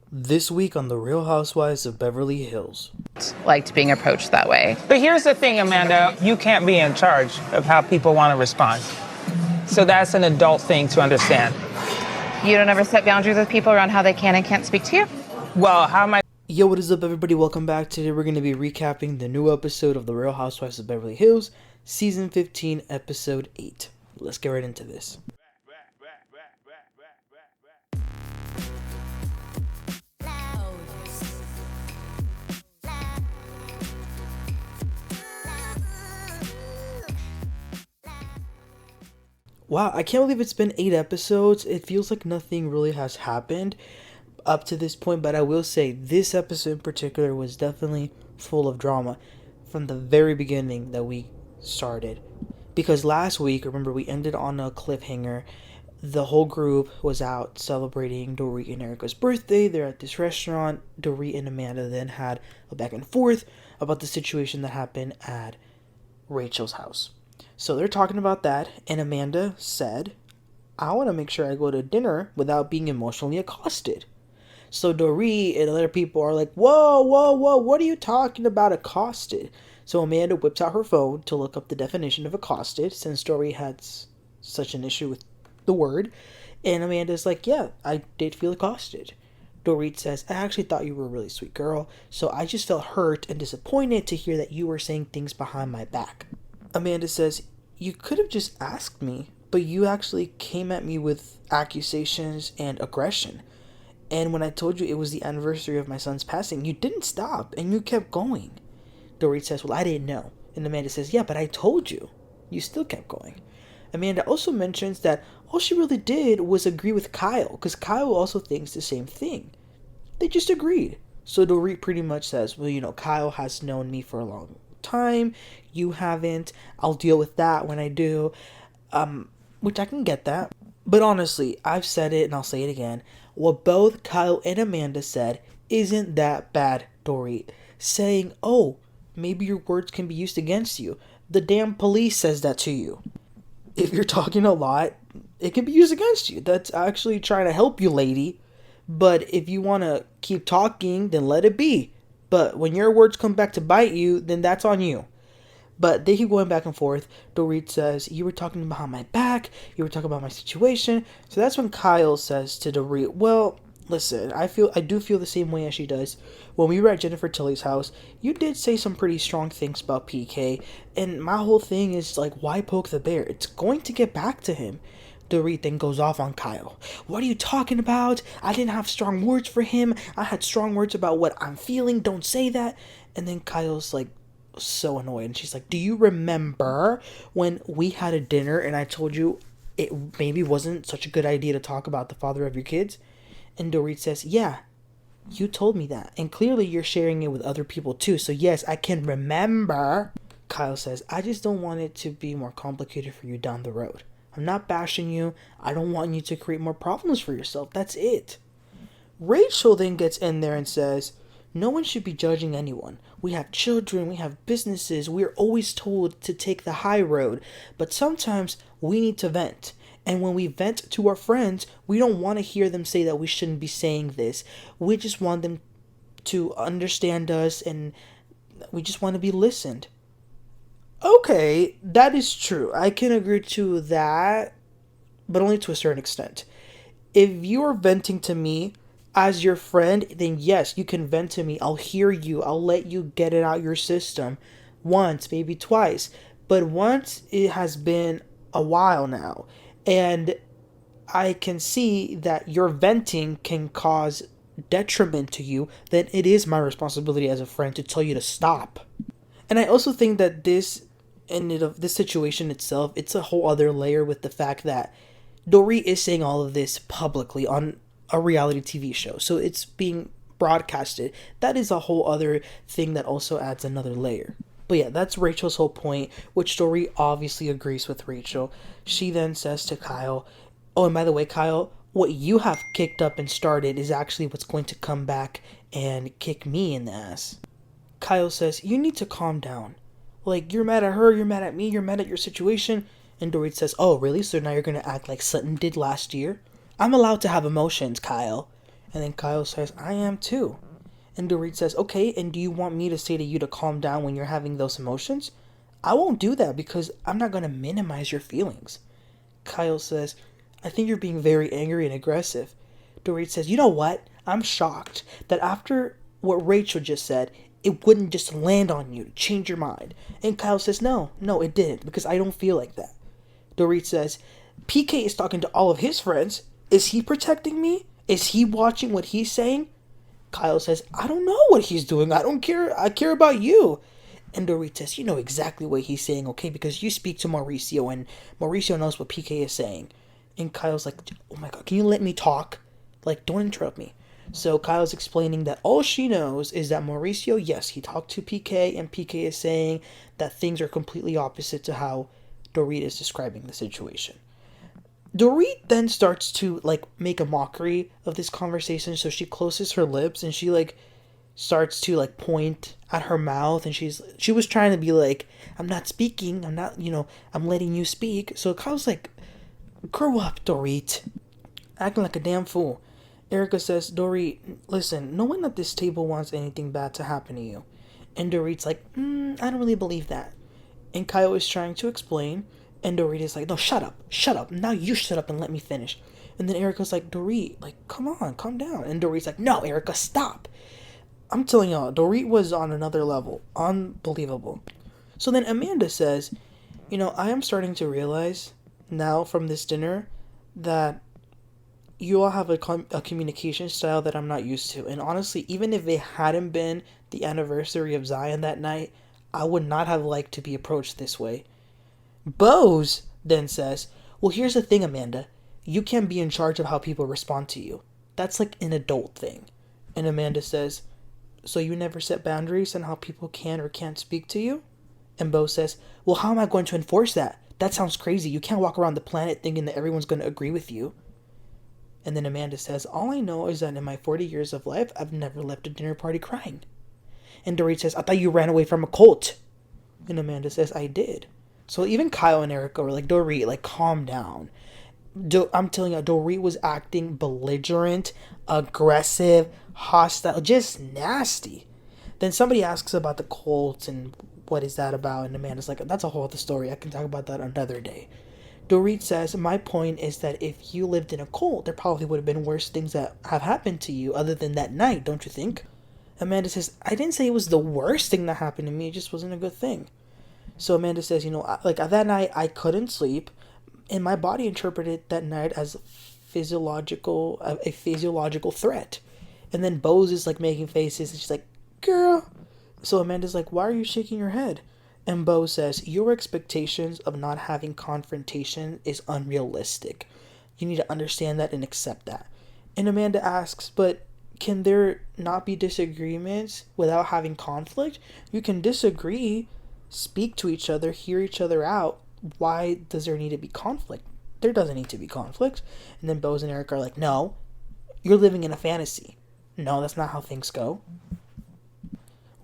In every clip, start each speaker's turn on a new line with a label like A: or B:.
A: This week on The Real Housewives of Beverly Hills.
B: Liked being approached that way.
C: But here's the thing, Amanda, you can't be in charge of how people want to respond. So that's an adult thing to understand.
B: You don't ever set boundaries with people around how they can and can't speak to you?
C: Well, how am I?
A: Yo, what is up, everybody? Welcome back. Today we're going to be recapping the new episode of The Real Housewives of Beverly Hills, Season 15, Episode 8. Let's get right into this. Wow, I can't believe it's been 8 episodes. It feels like nothing really has happened up to this point, but I will say this episode in particular was definitely full of drama from the very beginning that we started. Because last week, remember, we ended on a cliffhanger. The whole group was out celebrating Dorit and Erika's birthday. They're at this restaurant. Dorit and Amanda then had a back and forth about the situation that happened at Rachel's house. So they're talking about that, and Amanda said, I want to make sure I go to dinner without being emotionally accosted. So Dorit and other people are like, whoa, what are you talking about accosted? So Amanda whips out her phone to look up the definition of accosted, since Dorit had such an issue with the word. And Amanda's like, yeah, I did feel accosted. Dorit says, I actually thought you were a really sweet girl, so I just felt hurt and disappointed to hear that you were saying things behind my back. Amanda says, you could have just asked me, but you actually came at me with accusations and aggression. And when I told you it was the anniversary of my son's passing, you didn't stop and you kept going. Dorit says, well, I didn't know. And Amanda says, yeah, but I told you. You still kept going. Amanda also mentions that all she really did was agree with Kyle, because Kyle also thinks the same thing. They just agreed. So Dorit pretty much says, well, Kyle has known me for a long time, you haven't, I'll deal with that when I do, which I can get that, but honestly, I've said it and I'll say it again, what both Kyle and Amanda said isn't that bad. Dorit saying, oh, maybe your words can be used against you, the damn police says that to you. If you're talking a lot, it can be used against you. That's actually trying to help you, lady. But if you want to keep talking, then let it be. But when your words come back to bite you, then that's on you. But they keep going back and forth. Dorit says, you were talking behind my back. You were talking about my situation. So that's when Kyle says to Dorit, well, listen, I do feel the same way as she does. When we were at Jennifer Tilly's house, you did say some pretty strong things about PK. And my whole thing is, like, why poke the bear? It's going to get back to him. Dorit then goes off on Kyle. What are you talking about? I didn't have strong words for him. I had strong words about what I'm feeling. Don't say that. And then Kyle's like so annoyed. And she's like, do you remember when we had a dinner and I told you it maybe wasn't such a good idea to talk about the father of your kids? And Dorit says, yeah, you told me that. And clearly you're sharing it with other people too. So yes, I can remember. Kyle says, I just don't want it to be more complicated for you down the road. I'm not bashing you. I don't want you to create more problems for yourself. That's it. Rachel then gets in there and says, no one should be judging anyone. We have children. We have businesses. We're always told to take the high road. But sometimes we need to vent. And when we vent to our friends, we don't want to hear them say that we shouldn't be saying this. We just want them to understand us and we just want to be listened. Okay, that is true. I can agree to that, but only to a certain extent. If you are venting to me as your friend, then yes, you can vent to me. I'll hear you. I'll let you get it out your system once, maybe twice. But once it has been a while now, and I can see that your venting can cause detriment to you, then it is my responsibility as a friend to tell you to stop. And I also think that this situation itself, it's a whole other layer with the fact that Dorit is saying all of this publicly on a reality TV show. So it's being broadcasted. That is a whole other thing that also adds another layer. But yeah, that's Rachel's whole point, which Dorit obviously agrees with Rachel. She then says to Kyle, oh, and by the way, Kyle, what you have kicked up and started is actually what's going to come back and kick me in the ass. Kyle says, you need to calm down. Like, you're mad at her, you're mad at me, you're mad at your situation. And Dorit says, oh, really? So now you're going to act like Sutton did last year? I'm allowed to have emotions, Kyle. And then Kyle says, I am too. And Dorit says, okay, and do you want me to say to you to calm down when you're having those emotions? I won't do that because I'm not going to minimize your feelings. Kyle says, I think you're being very angry and aggressive. Dorit says, you know what? I'm shocked that after what Rachel just said, it wouldn't just land on you to change your mind. And Kyle says, no, it didn't, because I don't feel like that. Dorit says, PK is talking to all of his friends. Is he protecting me? Is he watching what he's saying? Kyle says, I don't know what he's doing. I don't care. I care about you. And Dorit says, you know exactly what he's saying, okay? Because you speak to Mauricio, and Mauricio knows what PK is saying. And Kyle's like, oh my God, can you let me talk? Like, don't interrupt me. So Kyle's explaining that all she knows is that Mauricio, yes, he talked to PK, and PK is saying that things are completely opposite to how Dorit is describing the situation. Dorit then starts to, like, make a mockery of this conversation, so she closes her lips, and she, like, starts to, like, point at her mouth, and she was trying to be like, I'm not speaking, I'm not, I'm letting you speak. So Kyle's like, grow up, Dorit. Acting like a damn fool. Erika says, Dorit, listen, no one at this table wants anything bad to happen to you. And Dorit's like, I don't really believe that. And Kyle is trying to explain, and Dorit is like, no, shut up. Now you shut up and let me finish. And then Erika's like, Dorit, like, come on, calm down. And Dorit's like, no, Erika, stop. I'm telling y'all, Dorit was on another level. Unbelievable. So then Amanda says, I am starting to realize now from this dinner that you all have a communication style that I'm not used to. And honestly, even if it hadn't been the anniversary of Zion that night, I would not have liked to be approached this way. Boz then says, well, here's the thing, Amanda. You can't be in charge of how people respond to you. That's like an adult thing. And Amanda says, so you never set boundaries on how people can or can't speak to you? And Boz says, well, how am I going to enforce that? That sounds crazy. You can't walk around the planet thinking that everyone's going to agree with you. And then Amanda says, all I know is that in my 40 years of life, I've never left a dinner party crying. And Dorit says, I thought you ran away from a cult. And Amanda says, I did. So even Kyle and Erika were like, Dorit, like, calm down. I'm telling you, Dorit was acting belligerent, aggressive, hostile, just nasty. Then somebody asks about the cult and what is that about? And Amanda's like, that's a whole other story. I can talk about that another day. Dorit says, my point is that if you lived in a cult, there probably would have been worse things that have happened to you other than that night, don't you think? Amanda says, I didn't say it was the worst thing that happened to me. It just wasn't a good thing. So Amanda says, like that night I couldn't sleep, and my body interpreted that night as a physiological threat. And then Boz is like making faces, and she's like, girl. So Amanda's like, why are you shaking your head? And Boz says, your expectations of not having confrontation is unrealistic. You need to understand that and accept that. And Amanda asks, but can there not be disagreements without having conflict? You can disagree, speak to each other, hear each other out. Why does there need to be conflict? There doesn't need to be conflict. And then Boz and Erika are like, no, you're living in a fantasy. No, that's not how things go.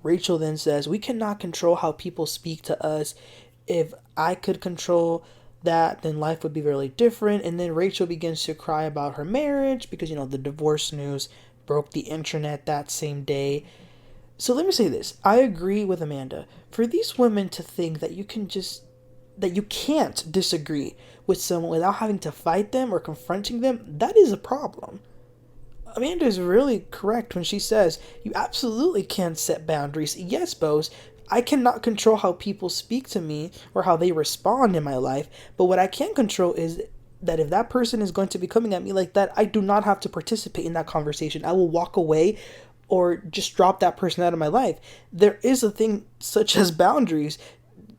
A: Rachel then says, we cannot control how people speak to us. If I could control that, then life would be really different. And then Rachel begins to cry about her marriage because, the divorce news broke the internet that same day. So let me say this. I agree with Amanda. For these women to think that you can't disagree with someone without having to fight them or confronting them, that is a problem. Amanda is really correct when she says, you absolutely can set boundaries. Yes, Boz, I cannot control how people speak to me or how they respond in my life, but what I can control is that if that person is going to be coming at me like that, I do not have to participate in that conversation. I will walk away or just drop that person out of my life. There is a thing such as boundaries.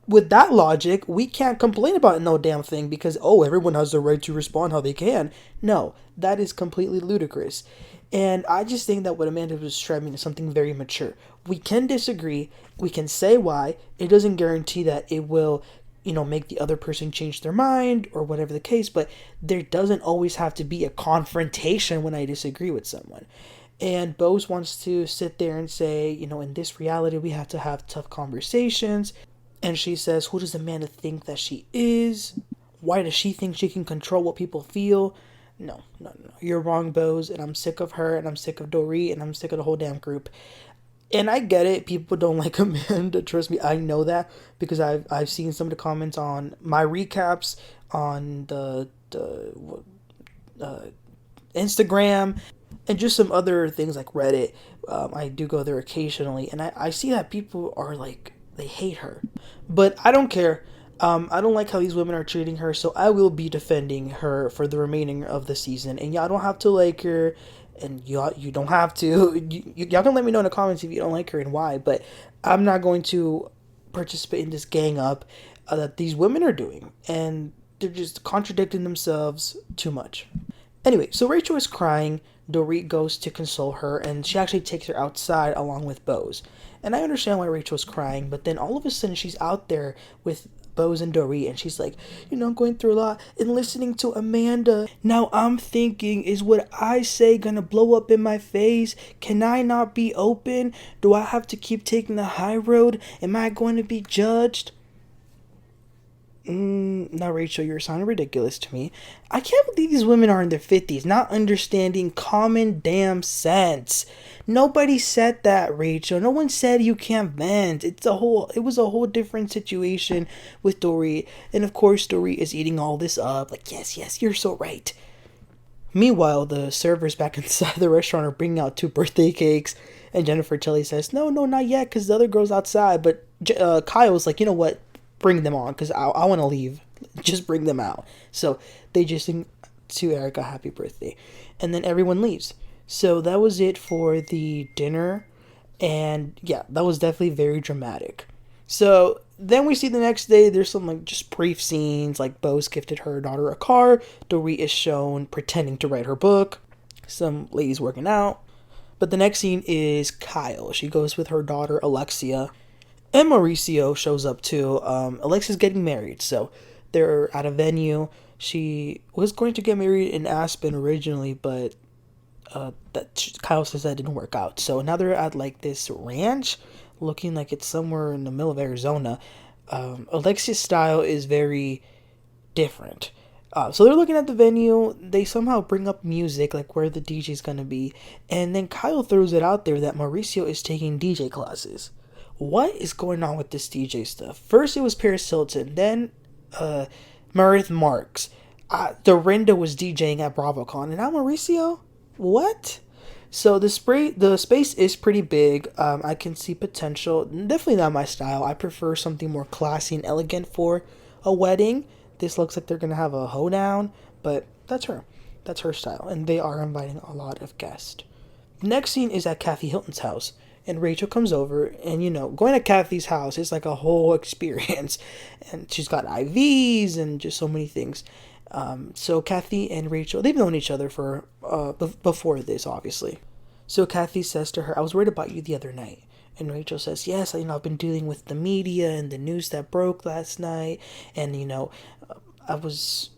A: With that logic, we can't complain about no damn thing because, everyone has the right to respond how they can. No, that is completely ludicrous. And I just think that what Amanda was describing is something very mature. We can disagree. We can say why. It doesn't guarantee that it will, make the other person change their mind or whatever the case. But there doesn't always have to be a confrontation when I disagree with someone. And Boz wants to sit there and say, in this reality, we have to have tough conversations. And she says, who does Amanda think that she is? Why does she think she can control what people feel? No, no, no. You're wrong, Bose, and I'm sick of her, and I'm sick of Dorit, and I'm sick of the whole damn group. And I get it. People don't like Amanda. Trust me, I know that because I've seen some of the comments on my recaps on the Instagram and just some other things like Reddit. I do go there occasionally, and I see that people are like they hate her, but I don't care. I don't like how these women are treating her, so I will be defending her for the remaining of the season. And y'all don't have to like her, and you don't have to. Y'all can let me know in the comments if you don't like her and why. But I'm not going to participate in this gang up that these women are doing, and they're just contradicting themselves too much. Anyway, so Rachel is crying. Dorit goes to console her, and she actually takes her outside along with Bose. And I understand why Rachel's crying, but then all of a sudden she's out there with Bose and Dorit, and she's like, I'm going through a lot and listening to Amanda. Now I'm thinking, is what I say gonna blow up in my face? Can I not be open? Do I have to keep taking the high road? Am I going to be judged? Now, Rachel, you're sounding ridiculous to me. I can't believe these women are in their 50s, not understanding common damn sense. Nobody said that, Rachel. No one said you can't vent. It was a whole different situation with Dorit. And of course, Dorit is eating all this up. Like, yes, you're so right. Meanwhile, the servers back inside the restaurant are bringing out 2 birthday cakes. And Jennifer Tilly says, no, not yet, because the other girl's outside. But Kyle's like, you know what? Bring them on, because I want to leave. Just bring them out. So they just sing to Erika happy birthday. And then everyone leaves. So that was it for the dinner. And yeah, that was definitely very dramatic. So then we see the next day, there's some like just brief scenes, like Bose gifted her daughter a car. Dorit is shown pretending to write her book. Some ladies working out. But the next scene is Kyle. She goes with her daughter Alexia. And Mauricio shows up too. Alexia's getting married, so they're at a venue. She was going to get married in Aspen originally, but Kyle says that didn't work out. So now they're at like this ranch, looking like it's somewhere in the middle of Arizona. Alexia's style is very different. So they're looking at the venue. They somehow bring up music, like where the DJ's gonna be, and then Kyle throws it out there that Mauricio is taking DJ classes. What is going on with this DJ stuff? First it was Paris Hilton, then Meredith Marks. Dorinda was DJing at BravoCon, and now Mauricio? What? So the space is pretty big. I can see potential. Definitely not my style. I prefer something more classy and elegant for a wedding. This looks like they're going to have a hoedown, but that's her. That's her style, and they are inviting a lot of guests. Next scene is at Kathy Hilton's house. And Rachel comes over, and going to Kathy's house is like a whole experience. And she's got IVs and just so many things. So Kathy and Rachel, they've known each other for before this, obviously. So Kathy says to her, I was worried about you the other night. And Rachel says, yes, I've been dealing with the media and the news that broke last night. And, I was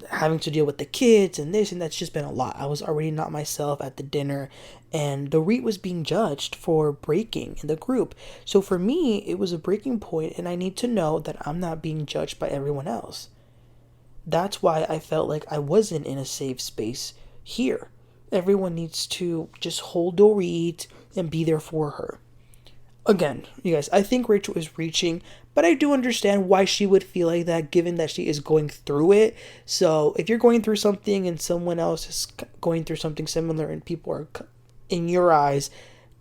A: having to deal with the kids and this, and that's just been a lot. I was already not myself at the dinner, and Dorit was being judged for breaking in the group. So for me, it was a breaking point, and I need to know that I'm not being judged by everyone else. That's why I felt like I wasn't in a safe space here. Everyone needs to just hold Dorit and be there for her. Again, you guys, I think Rachel is reaching, but I do understand why she would feel like that given that she is going through it. So if you're going through something and someone else is going through something similar and people are, in your eyes,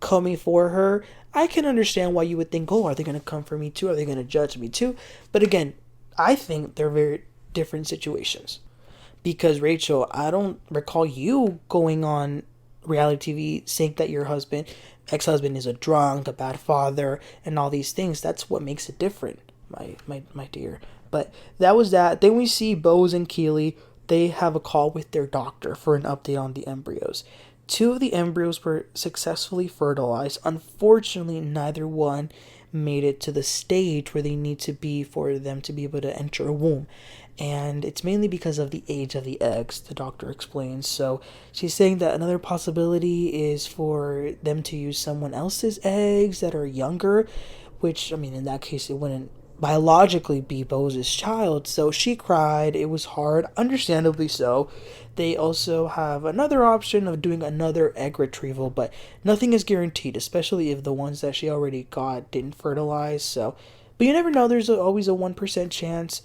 A: coming for her, I can understand why you would think, oh, are they going to come for me too? Are they going to judge me too? But again, I think they're very different situations. Because Rachel, I don't recall you going on reality TV saying that your ex-husband is a drunk, a bad father, and all these things. That's what makes it different, my dear. But that was that. Then we see Bose and Keely. They have a call with their doctor for an update on the embryos. 2 of the embryos were successfully fertilized. Unfortunately, neither one made it to the stage where they need to be for them to be able to enter a womb. And it's mainly because of the age of the eggs, the doctor explains. So she's saying that another possibility is for them to use someone else's eggs that are younger, which, in that case, it wouldn't biologically be Bo's child. So she cried. It was hard, understandably so. They also have another option of doing another egg retrieval, but nothing is guaranteed, especially if the ones that she already got didn't fertilize. So, but you never know. There's always a 1% chance.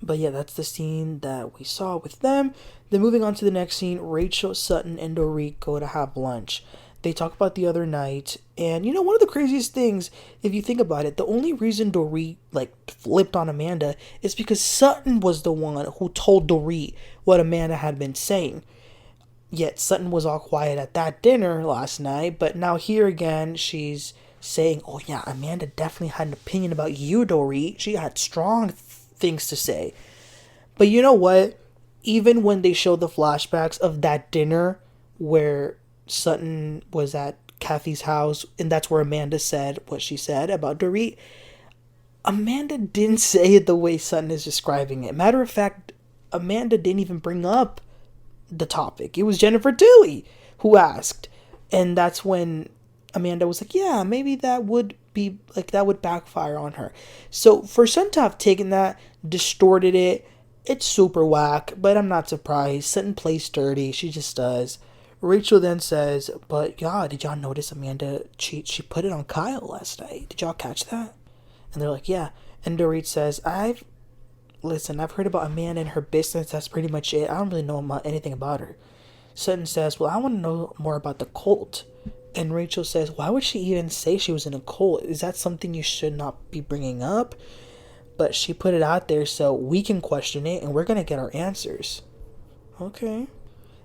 A: But yeah, that's the scene that we saw with them. Then moving on to the next scene, Rachel, Sutton, and Dorit go to have lunch. They talk about the other night, and you know, one of the craziest things, if you think about it, the only reason Dorit flipped on Amanda is because Sutton was the one who told Dorit what Amanda had been saying. Yet Sutton was all quiet at that dinner last night, but now here again, she's saying, "Oh yeah, Amanda definitely had an opinion about you, Dorit. She had strong things to say." But you know what? Even when they show the flashbacks of that dinner where Sutton was at Kathy's house, and that's where Amanda said what she said about Dorit, Amanda didn't say it the way Sutton is describing it. Matter of fact, Amanda didn't even bring up the topic. It was Jennifer Tilly who asked. And that's when Amanda was like, yeah, maybe that would be that would backfire on her. So for Sutton to have taken that, distorted it, it's super whack, but I'm not surprised. Sutton plays dirty. She just does. Rachel then says, but yeah, did y'all notice Amanda she put it on Kyle last night? Did y'all catch that? And they're like, yeah. And Dorit says, I've heard about Amanda and her business. That's pretty much it. I don't really know anything about her. Sutton says, well, I want to know more about the cult. And Rachel says, why would she even say she was in a cult? Is that something you should not be bringing up? But she put it out there so we can question it and we're going to get our answers. Okay.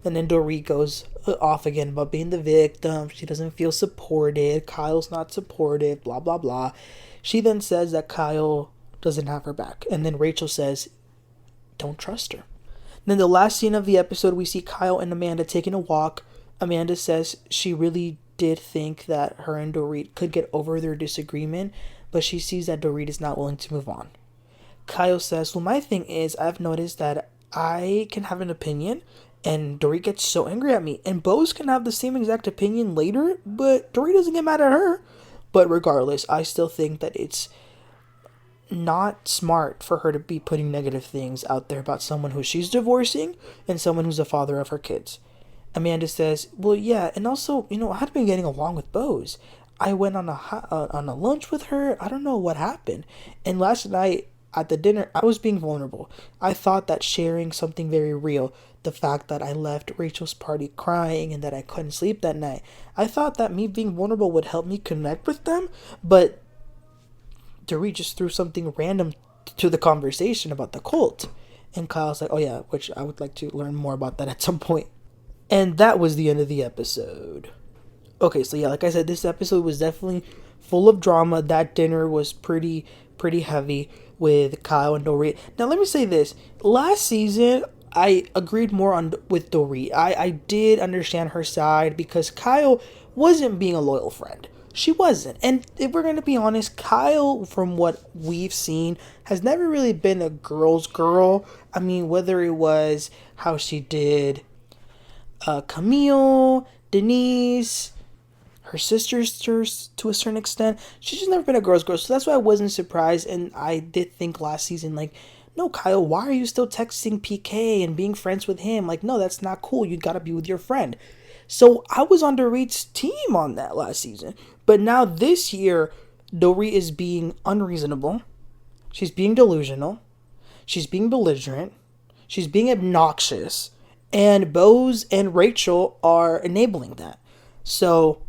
A: And then Dorit goes off again about being the victim. She doesn't feel supported. Kyle's not supportive, blah, blah, blah. She then says that Kyle doesn't have her back. And then Rachel says, don't trust her. Then the last scene of the episode, we see Kyle and Amanda taking a walk. Amanda says she really did think that her and Dorit could get over their disagreement, but she sees that Dorit is not willing to move on. Kyle says, well, my thing is, I've noticed that I can have an opinion, and Dorit gets so angry at me. And Boz can have the same exact opinion later, but Dorit doesn't get mad at her. But regardless, I still think that it's not smart for her to be putting negative things out there about someone who she's divorcing and someone who's the father of her kids. Amanda says, well, yeah, and also, you know, I had been getting along with Boz. I went on a lunch with her. I don't know what happened. And last night at the dinner, I was being vulnerable. I thought that sharing something very real, the fact that I left Rachel's party crying and that I couldn't sleep that night, I thought that me being vulnerable would help me connect with them, but Dorit just threw something random to the conversation about the cult. And Kyle's like, oh yeah, which I would like to learn more about that at some point. And that was the end of the episode. Okay, so yeah, like I said, this episode was definitely full of drama. That dinner was pretty heavy with Kyle and Dorit. Now, let me say this. Last season, I agreed more with Dorit. I did understand her side because Kyle wasn't being a loyal friend. She wasn't. And if we're going to be honest, Kyle, from what we've seen, has never really been a girl's girl. I mean, whether it was how she did Camille, Denise, her sisters to a certain extent, she's just never been a girl's girl. So that's why I wasn't surprised. And I did think last season, like, no, Kyle, why are you still texting PK and being friends with him? Like, no, that's not cool. You gotta be with your friend. So I was on Dorit's team on that last season. But now this year, Dorit is being unreasonable. She's being delusional. She's being belligerent. She's being obnoxious. And Boz and Rachel are enabling that. So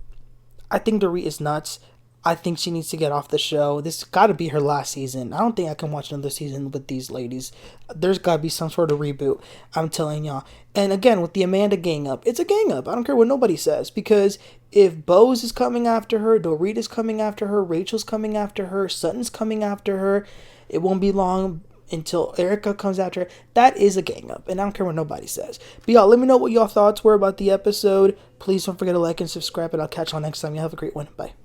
A: I think Dorit is nuts. I think she needs to get off the show. This got to be her last season. I don't think I can watch another season with these ladies. There's got to be some sort of reboot. I'm telling y'all. And again, with the Amanda gang up, it's a gang up. I don't care what nobody says. Because if Boz is coming after her, Dorit is coming after her, Rachel's coming after her, Sutton's coming after her, it won't be long until Erika comes after her. That is a gang up. And I don't care what nobody says. But y'all, let me know what y'all thoughts were about the episode. Please don't forget to like and subscribe. And I'll catch y'all next time. You have a great one. Bye.